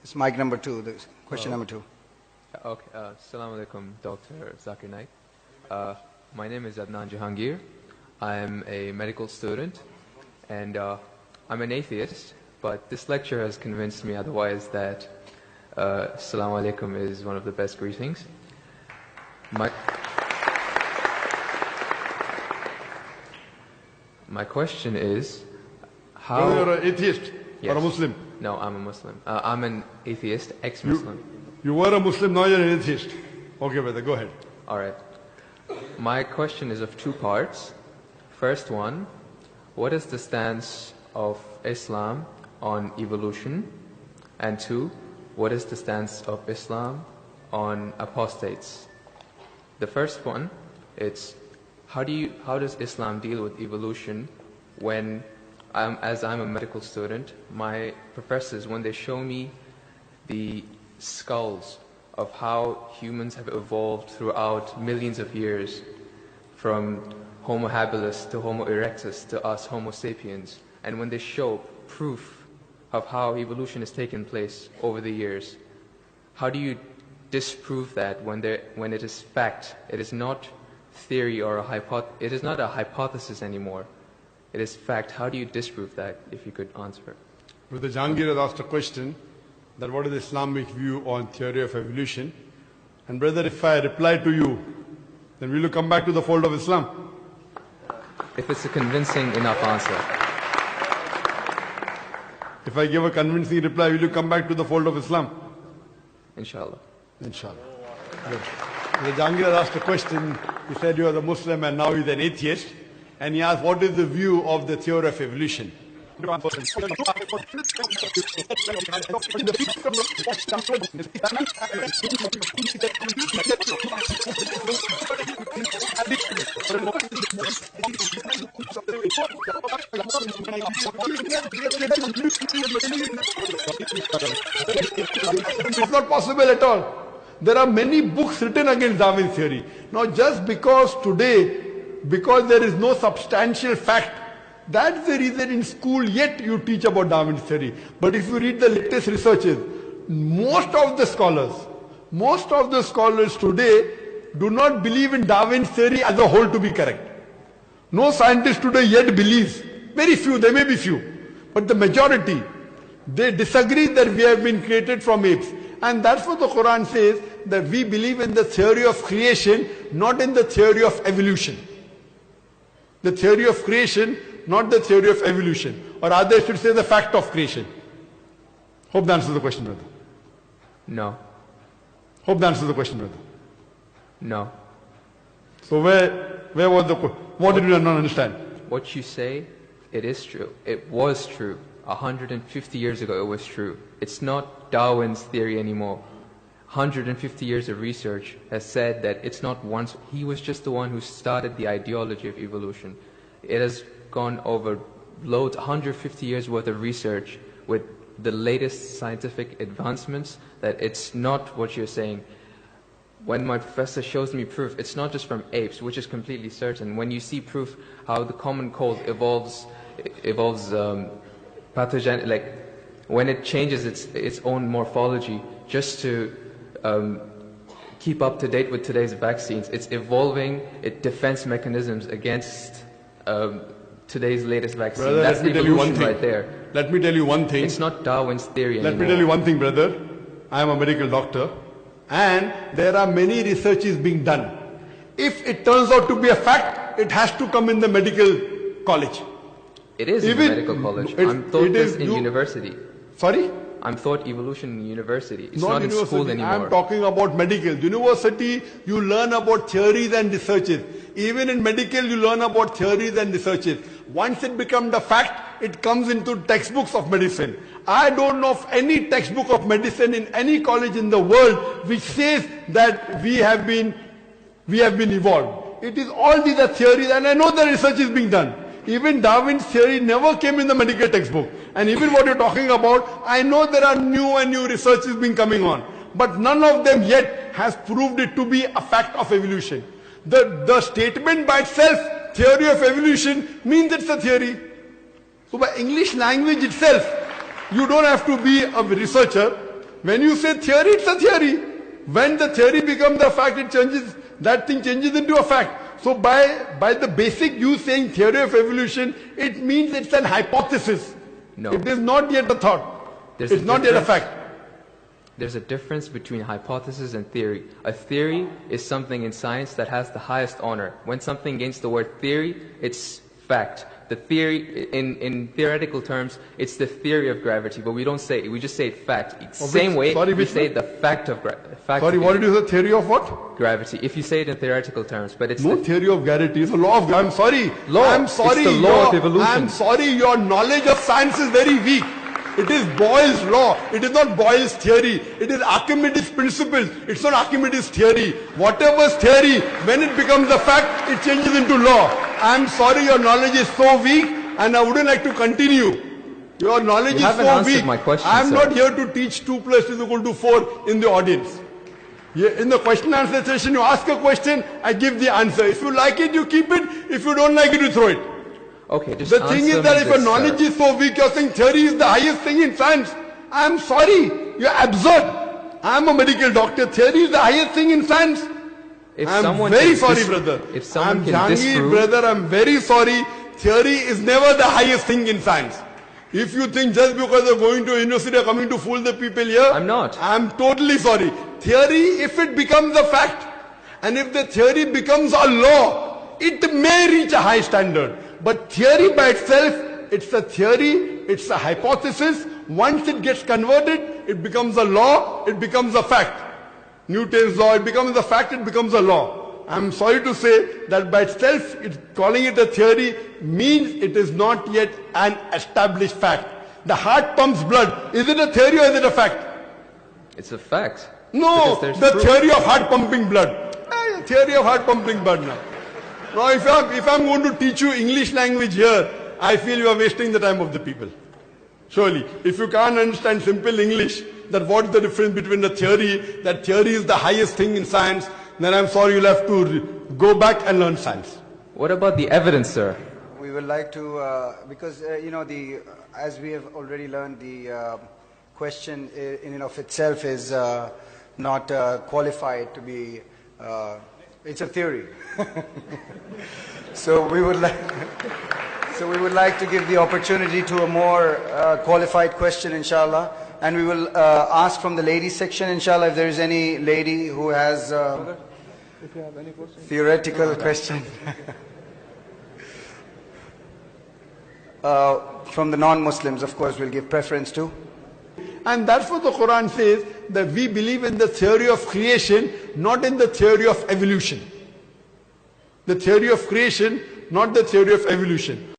It's mic number 2, question number 2. Okay, Assalamu alaikum, Dr. Zakir Naik. My name is Adnan Jahangir. I am a medical student, and I'm an atheist, but this lecture has convinced me otherwise that Assalamu alaikum is one of the best greetings. My question is, how... Whether you're an atheist or a Muslim? No, I'm a Muslim. I'm an atheist, ex-Muslim. You were a Muslim, now you're an atheist. Okay, brother, go ahead. All right. My question is of 2 parts. First one, what is the stance of Islam on evolution? And 2, what is the stance of Islam on apostates? The first one, it's how does Islam deal with evolution when, as I'm a medical student, my professors, when they show me the skulls of how humans have evolved throughout millions of years, from Homo habilis to Homo erectus to us Homo sapiens, and when they show proof of how evolution has taken place over the years, how do you disprove that when it is fact? It is not theory or it is not a hypothesis anymore. It is fact. How do you disprove that, if you could answer? Brother Jahangir has asked a question that what is the Islamic view on theory of evolution? And brother, if I reply to you, then will you come back to the fold of Islam? If it's a convincing enough answer. If I give a convincing reply, will you come back to the fold of Islam? Inshallah. Inshallah. Good. Brother Jahangir has asked a question. He said you are a Muslim and now he's an atheist. And he asked, what is the view of the theory of evolution? It's not possible at all. There are many books written against Darwin's theory. Now just because there is no substantial fact, that's the reason in school yet you teach about Darwin's theory. But if you read the latest researches, most of the scholars today do not believe in Darwin's theory as a whole to be correct. No scientist today yet believes. Very few, there may be few. But the majority, they disagree that we have been created from apes. And that's what the Quran says, that we believe in the theory of creation, not in the theory of evolution. The theory of creation, not the theory of evolution. Or rather, I should say the fact of creation. Hope that answers the question, brother. No. Hope that answers the question, brother. No. So where was the question? What did you not understand? What you say, it is true. It was true. 150 years ago it was true. It's not Darwin's theory anymore. 150 years of research has said that it's not once. He was just the one who started the ideology of evolution. It has gone over loads, 150 years worth of research with the latest scientific advancements, that it's not what you're saying. When my professor shows me proof, it's not just from apes, which is completely certain. When you see proof how the common cold evolves pathogen, like when it changes its own morphology just to keep up to date with today's vaccines, it's evolving its defense mechanisms against today's latest vaccine. Brother, that's evolution right there. Let me tell you one thing. It's not Darwin's theory anymore. Let me tell you one thing, brother. I am a medical doctor, and there are many researches being done. If it turns out to be a fact, it has to come in the medical college. It is in the medical college. I'm taught this in university. Sorry? I'm taught evolution in university. It's not in school anymore. I'm talking about medical. University, you learn about theories and researches. Even in medical, you learn about theories and researches. Once it becomes the fact, it comes into textbooks of medicine. I don't know of any textbook of medicine in any college in the world which says that we have been evolved. It is all these are theories, and I know the research is being done. Even Darwin's theory never came in the medical textbook. And even what you're talking about, I know there are new and new researches being coming on. But none of them yet has proved it to be a fact of evolution. The statement by itself, theory of evolution, means it's a theory. So by English language itself, you don't have to be a researcher. When you say theory, it's a theory. When the theory becomes a fact, it changes, that thing changes into a fact. So by the basic you saying theory of evolution, it means it's an hypothesis. No. It is not yet a thought. It's not yet a fact. There's a difference between hypothesis and theory. A theory is something in science that has the highest honor. When something gains the word theory, it's fact. The theory, in theoretical terms, it's the theory of gravity, but we don't say it, we just say it fact. Same way, we say the fact of gravity. Sorry, what did you say? Theory of what? Gravity. If you say it in theoretical terms, but it's no theory of gravity. It's a law of gravity. I'm sorry. Law. I'm sorry. It's the law of evolution. I'm sorry. Your knowledge of science is very weak. It is Boyle's law. It is not Boyle's theory. It is Archimedes' principles. It's not Archimedes' theory. Whatever's theory, when it becomes a fact, it changes into law. I'm sorry, your knowledge is so weak, and I wouldn't like to continue. Your knowledge is so weak. My question, I'm sir. not here to teach 2 + 2 = 4 in the audience. In the question answer session, you ask a question, I give the answer. If you like it, you keep it. If you don't like it, you throw it. Okay, just the thing is that if your knowledge is so weak, you're saying theory is the highest thing in science. I'm sorry, you're absurd. I'm a medical doctor. Theory is the highest thing in science. I'm very sorry, brother. If someone I'm can Jahangir, disprove, brother, I'm very sorry. Theory is never the highest thing in science. If you think just because you're going to university or coming to fool the people here, I'm not. I'm totally sorry. Theory, if it becomes a fact, and if the theory becomes a law, it may reach a high standard. But theory by itself, it's a theory, it's a hypothesis. Once it gets converted, it becomes a law, it becomes a fact. Newton's law, it becomes a fact, it becomes a law. I'm sorry to say that by itself, calling it a theory means it is not yet an established fact. The heart pumps blood. Is it a theory or is it a fact? it's a fact. No, Because the there's theory of heart pumping blood. Theory of heart pumping blood now. Now if I'm going to teach you English language here, I feel you are wasting the time of the people. Surely, if you can't understand simple English, that what's the difference between the theory, that theory is the highest thing in science, then I'm sorry you'll have to go back and learn science. What about the evidence, sir? We would like to, because, as we have already learned, the question in and of itself is not qualified to be, it's a theory. So we would like to give the opportunity to a more qualified question, inshallah. And we will ask from the ladies section, inshallah, if there is any lady who has theoretical question. From the non-Muslims, of course, we'll give preference to. And that's what the Quran says, that we believe in the theory of creation, not in the theory of evolution. The theory of creation, not the theory of evolution.